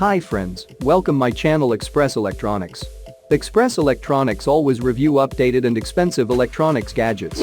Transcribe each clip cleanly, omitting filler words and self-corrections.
Hi friends, welcome my channel Express Electronics. Express Electronics always review updated and expensive electronics gadgets.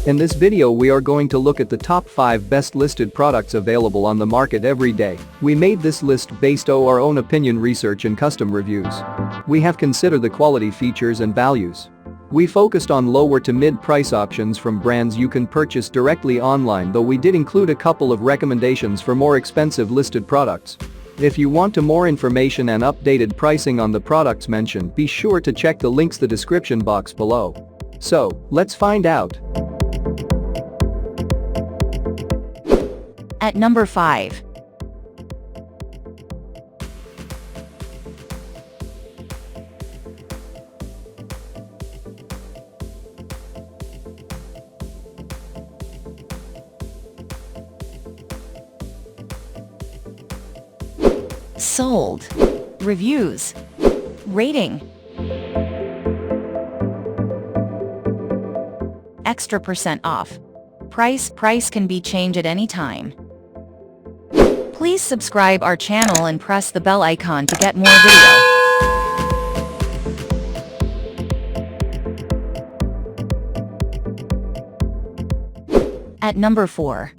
In this video we are going to look at the top 5 best listed products available on the market every day. We made this list based on our own opinion research and custom reviews. We have considered the quality features and values. We focused on lower to mid-price options from brands you can purchase directly online, though we did include a couple of recommendations for more expensive listed products. If you want more information and updated pricing on the products mentioned, be sure to check the links in the description box below. So, let's find out. At number 5. Sold. Reviews. Rating. Extra % off. Price can be changed at any time. Please subscribe our channel and press the bell icon to get more video. At number 4.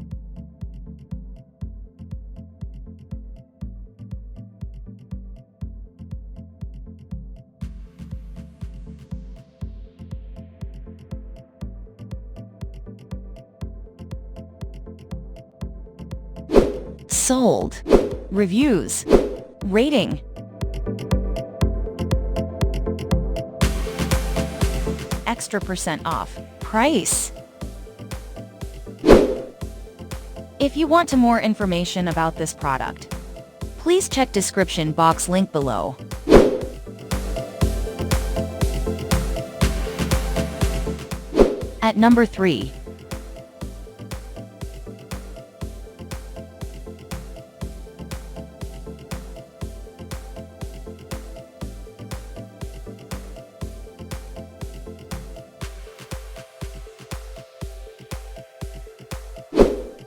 Sold. Reviews. Rating. Extra % off. Price. If you want more information about this product, please check description box link below. At number 3.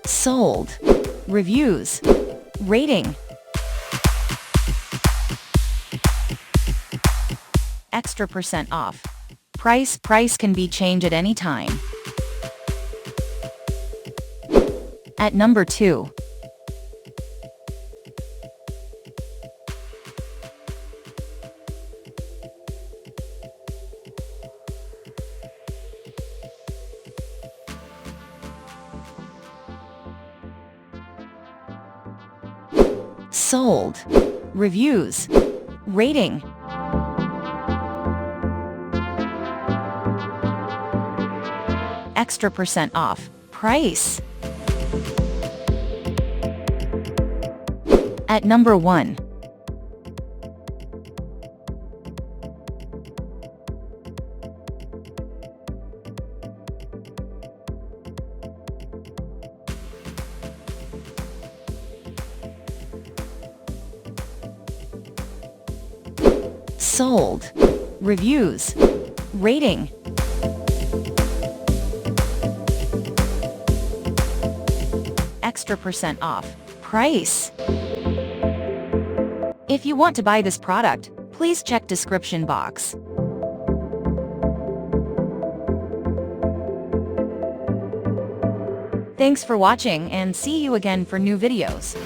Sold. Reviews. Rating. Extra % off. Price can be changed at any time. At number 2. Sold. Reviews. Rating. Extra % off. Price. At number 1. Sold. Reviews. Rating. Extra % off. Price. If you want to buy this product, please check description box. Thanks for watching and see you again for new videos.